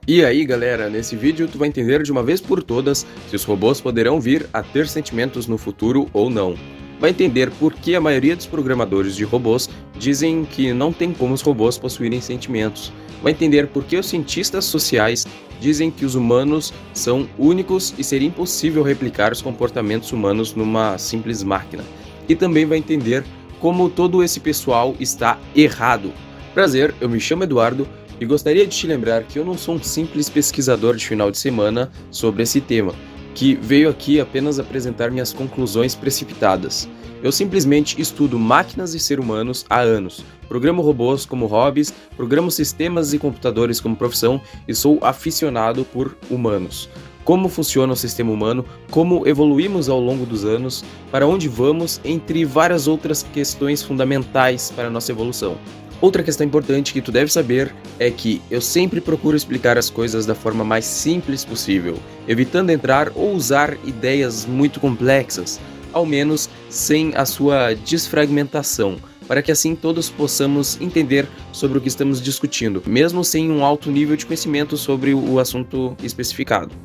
E aí galera, nesse vídeo tu vai entender de uma vez por todas se os robôs poderão vir a ter sentimentos no futuro ou não. Vai entender por que a maioria dos programadores de robôs dizem que não tem como os robôs possuírem sentimentos. Vai entender por que os cientistas sociais dizem que os humanos são únicos e seria impossível replicar os comportamentos humanos numa simples máquina. E também vai entender como todo esse pessoal está errado. Prazer, eu me chamo Eduardo e gostaria de te lembrar que eu não sou um simples pesquisador de final de semana sobre esse tema, que veio aqui apenas apresentar minhas conclusões precipitadas. Eu simplesmente estudo máquinas e seres humanos há anos, programo robôs como hobbies, programo sistemas e computadores como profissão e sou aficionado por humanos. Como funciona o sistema humano, como evoluímos ao longo dos anos, para onde vamos, entre várias outras questões fundamentais para a nossa evolução. Outra questão importante que tu deve saber é que eu sempre procuro explicar as coisas da forma mais simples possível, evitando entrar ou usar ideias muito complexas, ao menos sem a sua desfragmentação, para que assim todos possamos entender sobre o que estamos discutindo, mesmo sem um alto nível de conhecimento sobre o assunto especificado.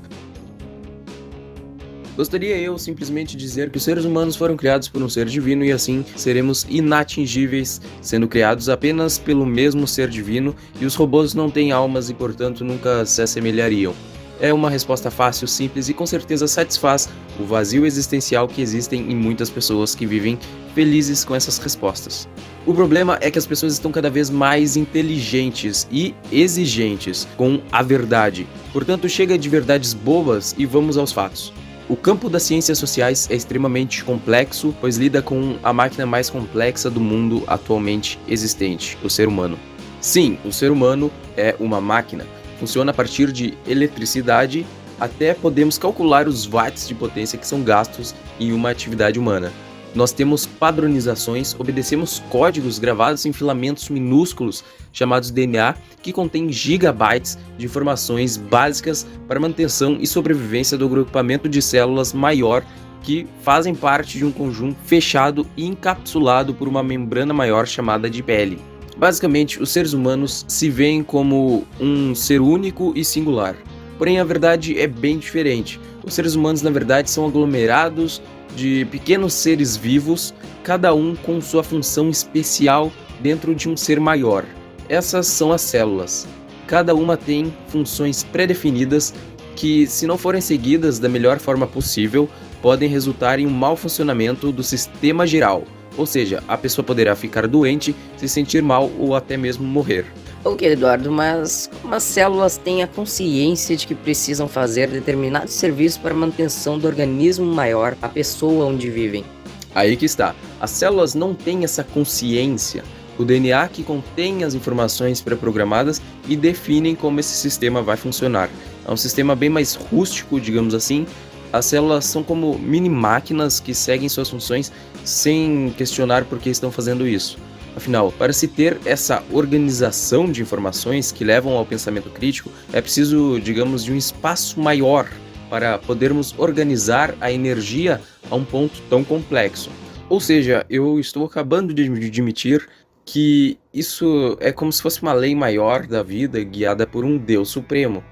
Gostaria eu simplesmente dizer que os seres humanos foram criados por um ser divino e assim seremos inatingíveis, sendo criados apenas pelo mesmo ser divino, e os robôs não têm almas e portanto nunca se assemelhariam. É uma resposta fácil, simples e com certeza satisfaz o vazio existencial que existem em muitas pessoas que vivem felizes com essas respostas. O problema é que as pessoas estão cada vez mais inteligentes e exigentes com a verdade. Portanto, chega de verdades bobas e vamos aos fatos. O campo das ciências sociais é extremamente complexo, pois lida com a máquina mais complexa do mundo atualmente existente, o ser humano. Sim, o ser humano é uma máquina. Funciona a partir de eletricidade, até podemos calcular os watts de potência que são gastos em uma atividade humana. Nós temos padronizações, obedecemos códigos gravados em filamentos minúsculos chamados DNA, que contém gigabytes de informações básicas para manutenção e sobrevivência do agrupamento de células maior que fazem parte de um conjunto fechado e encapsulado por uma membrana maior chamada de pele. Basicamente, os seres humanos se veem como um ser único e singular. Porém, a verdade é bem diferente. Os seres humanos, na verdade, são aglomerados de pequenos seres vivos, cada um com sua função especial dentro de um ser maior. Essas são as células. Cada uma tem funções pré-definidas que, se não forem seguidas da melhor forma possível, podem resultar em um mau funcionamento do sistema geral. Ou seja, a pessoa poderá ficar doente, se sentir mal ou até mesmo morrer. Ok, Eduardo, mas como as células têm a consciência de que precisam fazer determinados serviços para a manutenção do organismo maior, a pessoa onde vivem? Aí que está. As células não têm essa consciência. O DNA que contém as informações pré-programadas e definem como esse sistema vai funcionar. É um sistema bem mais rústico, digamos assim. As células são como mini máquinas que seguem suas funções sem questionar por que estão fazendo isso. Afinal, para se ter essa organização de informações que levam ao pensamento crítico, é preciso, digamos, de um espaço maior para podermos organizar a energia a um ponto tão complexo. Ou seja, eu estou acabando de admitir que isso é como se fosse uma lei maior da vida guiada por um Deus supremo.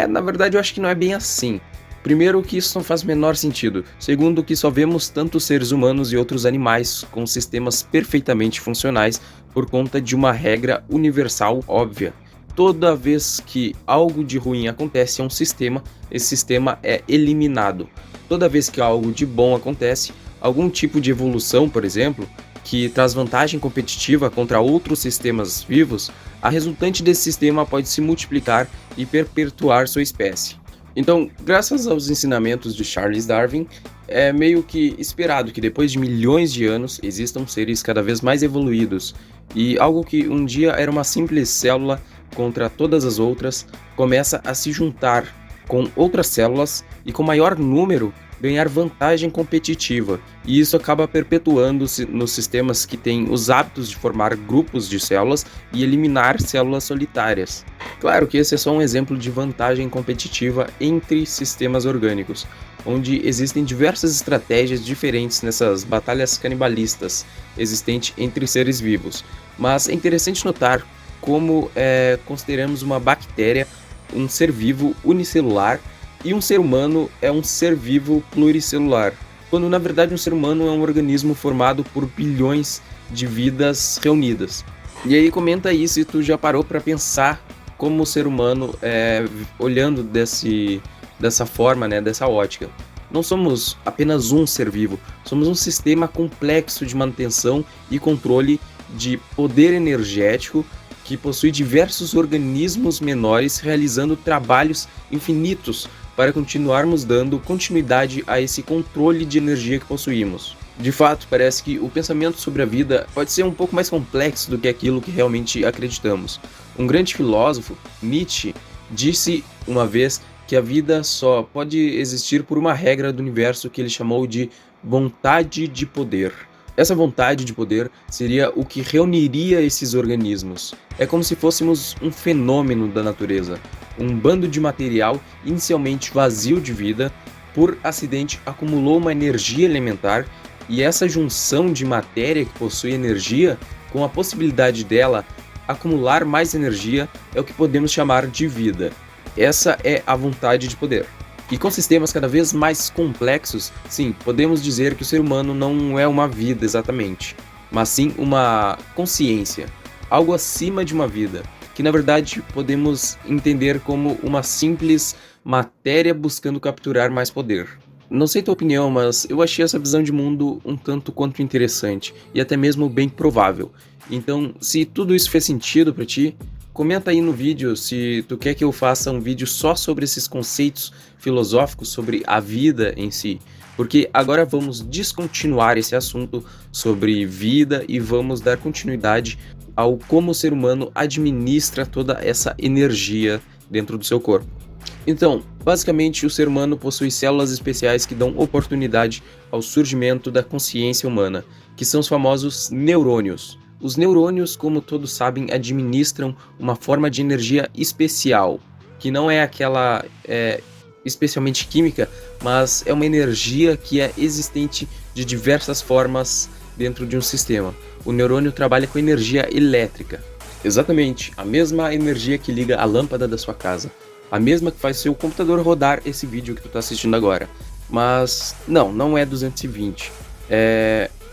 Na verdade eu acho que não é bem assim. Primeiro, que isso não faz o menor sentido. Segundo, que só vemos tantos seres humanos e outros animais com sistemas perfeitamente funcionais por conta de uma regra universal óbvia. Toda vez que algo de ruim acontece a um sistema, esse sistema é eliminado. Toda vez que algo de bom acontece, algum tipo de evolução, por exemplo, que traz vantagem competitiva contra outros sistemas vivos, a resultante desse sistema pode se multiplicar e perpetuar sua espécie. Então, graças aos ensinamentos de Charles Darwin, é meio que esperado que depois de milhões de anos existam seres cada vez mais evoluídos, e algo que um dia era uma simples célula contra todas as outras começa a se juntar com outras células e, com maior número, ganhar vantagem competitiva, e isso acaba perpetuando-se nos sistemas que têm os hábitos de formar grupos de células e eliminar células solitárias. Claro que esse é só um exemplo de vantagem competitiva entre sistemas orgânicos, onde existem diversas estratégias diferentes nessas batalhas canibalistas existentes entre seres vivos, mas é interessante notar como consideramos uma bactéria um ser vivo unicelular e um ser humano é um ser vivo pluricelular, quando na verdade um ser humano é um organismo formado por bilhões de vidas reunidas. E aí comenta aí se tu já parou para pensar como o ser humano olhando dessa forma, né, dessa ótica. Não somos apenas um ser vivo, somos um sistema complexo de manutenção e controle de poder energético que possui diversos organismos menores realizando trabalhos infinitos para continuarmos dando continuidade a esse controle de energia que possuímos. De fato, parece que o pensamento sobre a vida pode ser um pouco mais complexo do que aquilo que realmente acreditamos. Um grande filósofo, Nietzsche, disse uma vez que a vida só pode existir por uma regra do universo que ele chamou de vontade de poder. Essa vontade de poder seria o que reuniria esses organismos. É como se fôssemos um fenômeno da natureza, um bando de material inicialmente vazio de vida, por acidente acumulou uma energia elementar e essa junção de matéria que possui energia, com a possibilidade dela acumular mais energia, é o que podemos chamar de vida. Essa é a vontade de poder. E com sistemas cada vez mais complexos, sim, podemos dizer que o ser humano não é uma vida exatamente, mas sim uma consciência, algo acima de uma vida, que na verdade podemos entender como uma simples matéria buscando capturar mais poder. Não sei tua opinião, mas eu achei essa visão de mundo um tanto quanto interessante e até mesmo bem provável. Então, se tudo isso fez sentido para ti, comenta aí no vídeo se tu quer que eu faça um vídeo só sobre esses conceitos filosóficos sobre a vida em si, porque agora vamos descontinuar esse assunto sobre vida e vamos dar continuidade ao como o ser humano administra toda essa energia dentro do seu corpo. Então, basicamente, o ser humano possui células especiais que dão oportunidade ao surgimento da consciência humana, que são os famosos neurônios. Os neurônios, como todos sabem, administram uma forma de energia especial, que não é aquela especialmente química, mas é uma energia que é existente de diversas formas dentro de um sistema. O neurônio trabalha com energia elétrica. Exatamente, a mesma energia que liga a lâmpada da sua casa. A mesma que faz seu computador rodar esse vídeo que tu está assistindo agora. Mas não é 220.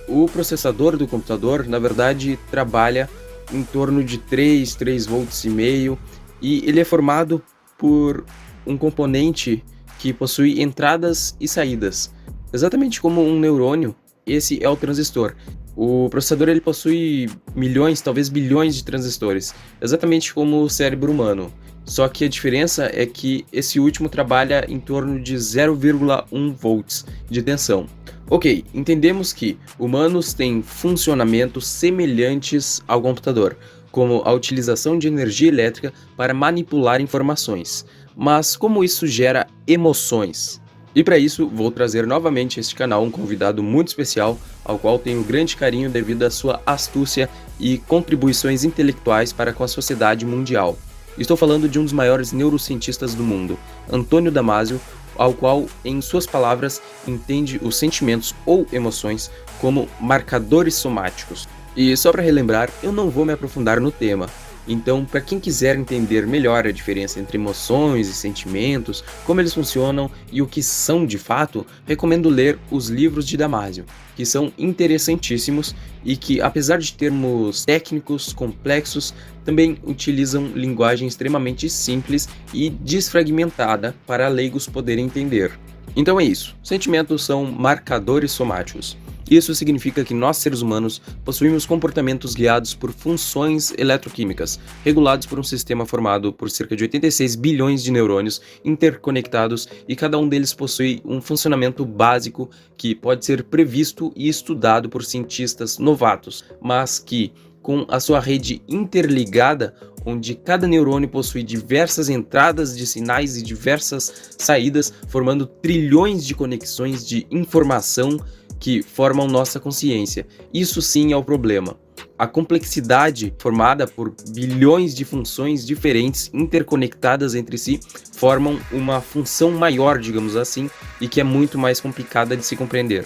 O processador do computador, na verdade, trabalha em torno de 3 volts e meio, e ele é formado por um componente que possui entradas e saídas. Exatamente como um neurônio, esse é o transistor. O processador ele possui milhões, talvez bilhões de transistores, exatamente como o cérebro humano. Só que a diferença é que esse último trabalha em torno de 0,1 volts de tensão. Ok, entendemos que humanos têm funcionamentos semelhantes ao computador, como a utilização de energia elétrica para manipular informações. Mas como isso gera emoções? E para isso, vou trazer novamente a este canal um convidado muito especial, ao qual tenho grande carinho devido à sua astúcia e contribuições intelectuais para com a sociedade mundial. Estou falando de um dos maiores neurocientistas do mundo, Antônio Damasio, ao qual, em suas palavras, entende os sentimentos ou emoções como marcadores somáticos. E só para relembrar, eu não vou me aprofundar no tema. Então, para quem quiser entender melhor a diferença entre emoções e sentimentos, como eles funcionam e o que são de fato, recomendo ler os livros de Damasio, que são interessantíssimos e que, apesar de termos técnicos complexos, também utilizam linguagem extremamente simples e desfragmentada para leigos poderem entender. Então é isso, sentimentos são marcadores somáticos. Isso significa que nós, seres humanos, possuímos comportamentos guiados por funções eletroquímicas, regulados por um sistema formado por cerca de 86 bilhões de neurônios interconectados, e cada um deles possui um funcionamento básico que pode ser previsto e estudado por cientistas novatos, mas que, com a sua rede interligada, onde cada neurônio possui diversas entradas de sinais e diversas saídas, formando trilhões de conexões de informação que formam nossa consciência. Isso sim é o problema. A complexidade formada por bilhões de funções diferentes interconectadas entre si formam uma função maior, digamos assim, e que é muito mais complicada de se compreender.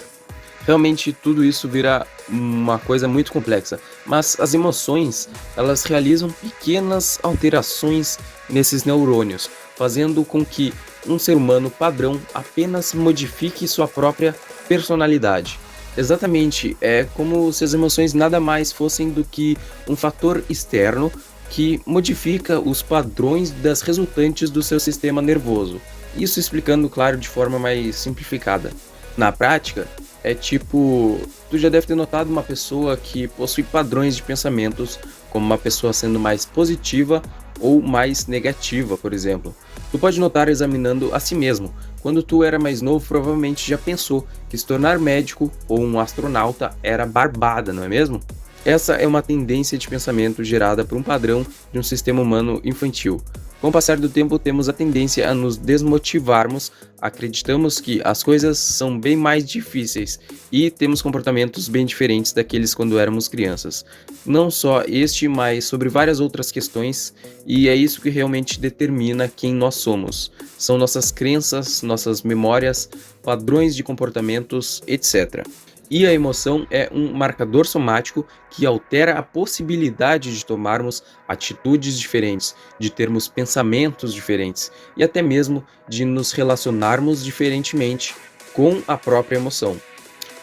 Realmente tudo isso vira uma coisa muito complexa, mas as emoções, elas realizam pequenas alterações nesses neurônios, fazendo com que um ser humano padrão apenas modifique sua própria personalidade. Exatamente, é como se as emoções nada mais fossem do que um fator externo que modifica os padrões das resultantes do seu sistema nervoso. Isso explicando, claro, de forma mais simplificada. Na prática, é tipo, tu já deve ter notado uma pessoa que possui padrões de pensamentos, como uma pessoa sendo mais positiva ou mais negativa, por exemplo. Tu pode notar examinando a si mesmo. Quando tu era mais novo, provavelmente já pensou que se tornar médico ou um astronauta era barbada, não é mesmo? Essa é uma tendência de pensamento gerada por um padrão de um sistema humano infantil. Com o passar do tempo, temos a tendência a nos desmotivarmos, acreditamos que as coisas são bem mais difíceis e temos comportamentos bem diferentes daqueles quando éramos crianças. Não só este, mas sobre várias outras questões, e é isso que realmente determina quem nós somos. São nossas crenças, nossas memórias, padrões de comportamentos, etc. E a emoção é um marcador somático que altera a possibilidade de tomarmos atitudes diferentes, de termos pensamentos diferentes e até mesmo de nos relacionarmos diferentemente com a própria emoção.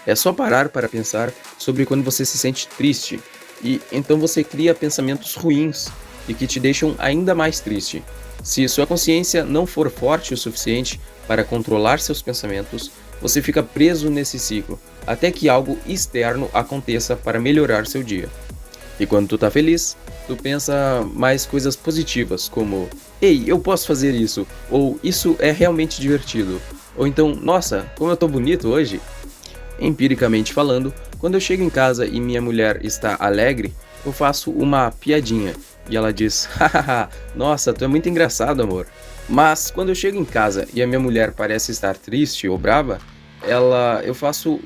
É só parar para pensar sobre quando você se sente triste e então você cria pensamentos ruins e que te deixam ainda mais triste. Se sua consciência não for forte o suficiente para controlar seus pensamentos, você fica preso nesse ciclo, até que algo externo aconteça para melhorar seu dia. E quando tu tá feliz, tu pensa mais coisas positivas, como "Ei, eu posso fazer isso", ou "Isso é realmente divertido", ou então "Nossa, como eu tô bonito hoje". Empiricamente falando, quando eu chego em casa e minha mulher está alegre, eu faço uma piadinha, e ela diz "Hahaha, nossa, tu é muito engraçado, amor". Mas quando eu chego em casa e a minha mulher parece estar triste ou brava, eu faço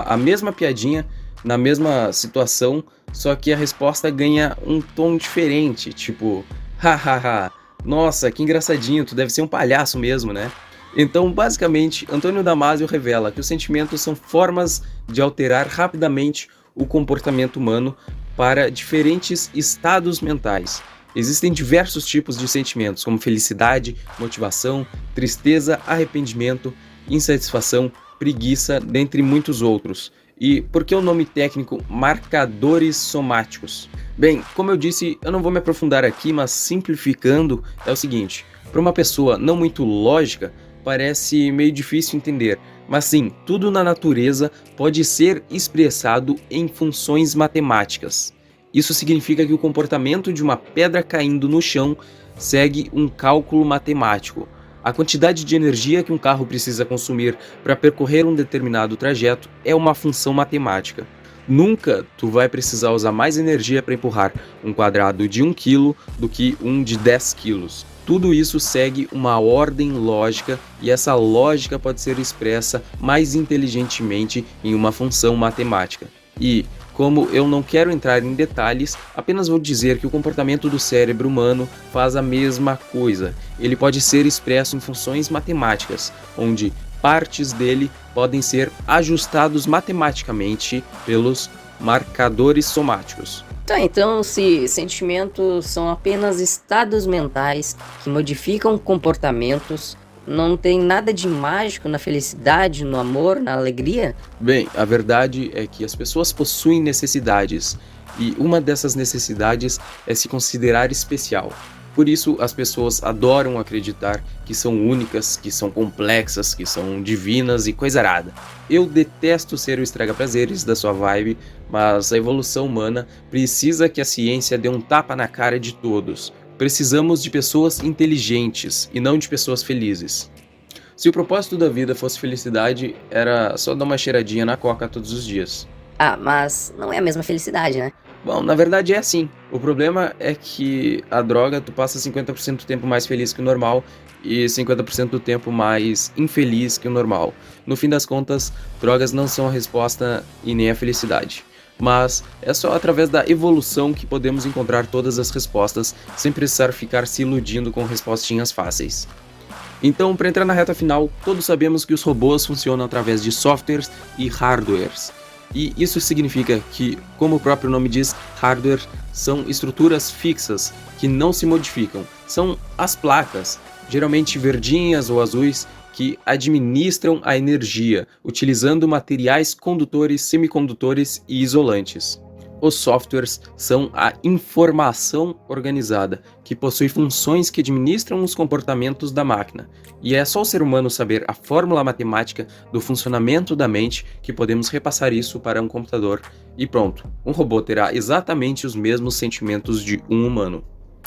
a mesma piadinha na mesma situação, só que a resposta ganha um tom diferente, tipo "Hahaha, nossa, que engraçadinho, tu deve ser um palhaço mesmo, né?". Então, basicamente, Antônio Damasio revela que os sentimentos são formas de alterar rapidamente o comportamento humano para diferentes estados mentais. Existem diversos tipos de sentimentos, como felicidade, motivação, tristeza, arrependimento, insatisfação, preguiça, dentre muitos outros. E por que o nome técnico marcadores somáticos? Bem, como eu disse, eu não vou me aprofundar aqui, mas simplificando é o seguinte: para uma pessoa não muito lógica, parece meio difícil entender, mas sim, tudo na natureza pode ser expressado em funções matemáticas. Isso significa que o comportamento de uma pedra caindo no chão segue um cálculo matemático. A quantidade de energia que um carro precisa consumir para percorrer um determinado trajeto é uma função matemática. Nunca tu vai precisar usar mais energia para empurrar um quadrado de 1 kg do que um de 10 quilos. Tudo isso segue uma ordem lógica e essa lógica pode ser expressa mais inteligentemente em uma função matemática. E, como eu não quero entrar em detalhes, apenas vou dizer que o comportamento do cérebro humano faz a mesma coisa. Ele pode ser expresso em funções matemáticas, onde partes dele podem ser ajustados matematicamente pelos marcadores somáticos. Tá, então se sentimentos são apenas estados mentais que modificam comportamentos, não tem nada de mágico na felicidade, no amor, na alegria? Bem, a verdade é que as pessoas possuem necessidades, e uma dessas necessidades é se considerar especial. Por isso, as pessoas adoram acreditar que são únicas, que são complexas, que são divinas e coisa arada. Eu detesto ser o estraga-prazeres da sua vibe, mas a evolução humana precisa que a ciência dê um tapa na cara de todos. Precisamos de pessoas inteligentes e não de pessoas felizes. Se o propósito da vida fosse felicidade, era só dar uma cheiradinha na coca todos os dias. Ah, mas não é a mesma felicidade, né? Bom, na verdade é assim. O problema é que a droga tu passa 50% do tempo mais feliz que o normal e 50% do tempo mais infeliz que o normal. No fim das contas, drogas não são a resposta e nem a felicidade. Mas é só através da evolução que podemos encontrar todas as respostas sem precisar ficar se iludindo com respostinhas fáceis. Então, para entrar na reta final, todos sabemos que os robôs funcionam através de softwares e hardwares. E isso significa que, como o próprio nome diz, hardware são estruturas fixas que não se modificam. São as placas. geralmente verdinhas ou azuis, que administram a energia, utilizando materiais condutores, semicondutores e isolantes. Os softwares são a informação organizada, que possui funções que administram os comportamentos da máquina. E é só o ser humano saber a fórmula matemática do funcionamento da mente que podemos repassar isso para um computador. E pronto, um robô terá exatamente os mesmos sentimentos de um humano.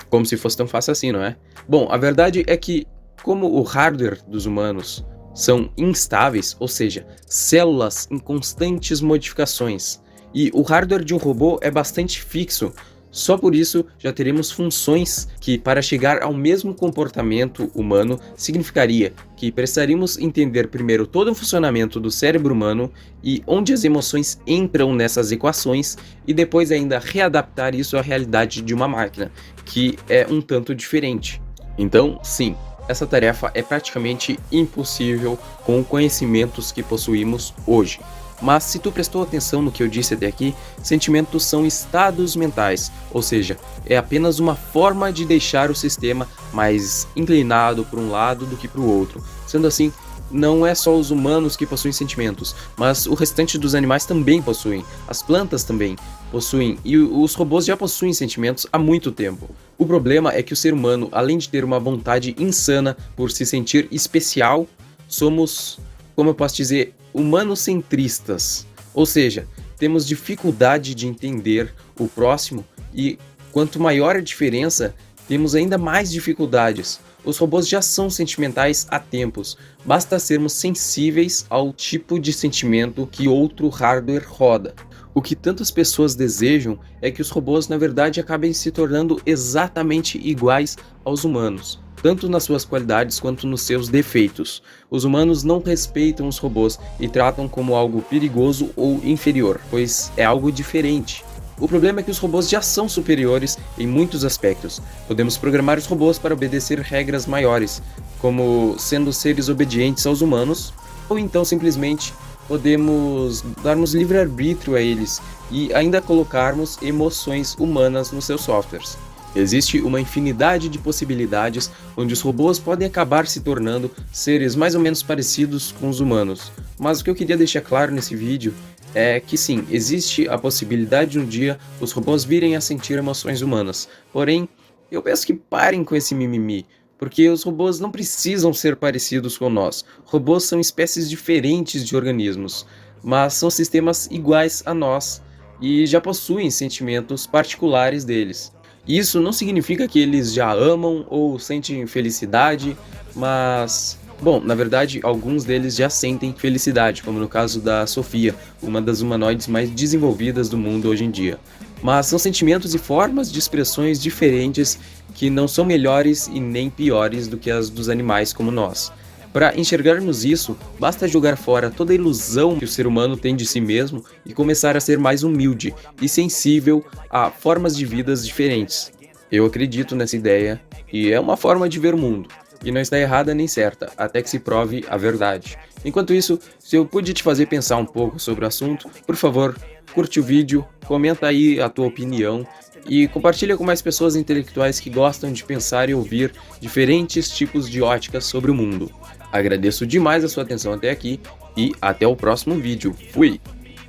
Como se fosse tão fácil assim, não é? Bom, a verdade é que, como o hardware dos humanos são instáveis, ou seja, células em constantes modificações, e o hardware de um robô é bastante fixo, só por isso já teremos funções que, para chegar ao mesmo comportamento humano, significaria que precisaríamos entender primeiro todo o funcionamento do cérebro humano e onde as emoções entram nessas equações, e depois ainda readaptar isso à realidade de uma máquina, que é um tanto diferente. Então, sim, essa tarefa é praticamente impossível com os conhecimentos que possuímos hoje. Mas se tu prestou atenção no que eu disse até aqui, sentimentos são estados mentais, ou seja, é apenas uma forma de deixar o sistema mais inclinado para um lado do que para o outro. Sendo assim, não é só os humanos que possuem sentimentos, mas o restante dos animais também possuem, as plantas também possuem, e os robôs já possuem sentimentos há muito tempo. O problema é que o ser humano, além de ter uma vontade insana por se sentir especial, somos, como eu posso dizer, humanocentristas, ou seja, temos dificuldade de entender o próximo e quanto maior a diferença, temos ainda mais dificuldades. Os robôs já são sentimentais há tempos, basta sermos sensíveis ao tipo de sentimento que outro hardware roda. O que tantas pessoas desejam é que os robôs na verdade acabem se tornando exatamente iguais aos humanos, tanto nas suas qualidades quanto nos seus defeitos. Os humanos não respeitam os robôs e tratam como algo perigoso ou inferior, pois é algo diferente. O problema é que os robôs já são superiores em muitos aspectos. Podemos programar os robôs para obedecer regras maiores, como sendo seres obedientes aos humanos, ou então simplesmente podemos darmos livre-arbítrio a eles e ainda colocarmos emoções humanas nos seus softwares. Existe uma infinidade de possibilidades onde os robôs podem acabar se tornando seres mais ou menos parecidos com os humanos. Mas o que eu queria deixar claro nesse vídeo é que sim, existe a possibilidade de um dia os robôs virem a sentir emoções humanas. Porém, eu peço que parem com esse mimimi, porque os robôs não precisam ser parecidos com nós. Robôs são espécies diferentes de organismos, mas são sistemas iguais a nós e já possuem sentimentos particulares deles. Isso não significa que eles já amam ou sentem felicidade, mas... bom, na verdade, alguns deles já sentem felicidade, como no caso da Sofia, uma das humanoides mais desenvolvidas do mundo hoje em dia. Mas são sentimentos e formas de expressões diferentes que não são melhores e nem piores do que as dos animais como nós. Para enxergarmos isso, basta jogar fora toda a ilusão que o ser humano tem de si mesmo e começar a ser mais humilde e sensível a formas de vidas diferentes. Eu acredito nessa ideia e é uma forma de ver o mundo. E não está errada nem certa, até que se prove a verdade. Enquanto isso, se eu pude te fazer pensar um pouco sobre o assunto, por favor, curte o vídeo, comenta aí a tua opinião e compartilha com mais pessoas intelectuais que gostam de pensar e ouvir diferentes tipos de óticas sobre o mundo. Agradeço demais a sua atenção até aqui e até o próximo vídeo. Fui!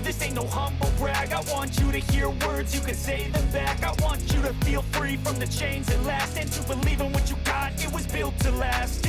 This ain't no humble brag. I want you to hear words, you can say them back. I want you to feel free from the chains that last, and to believe in what you got, it was built to last.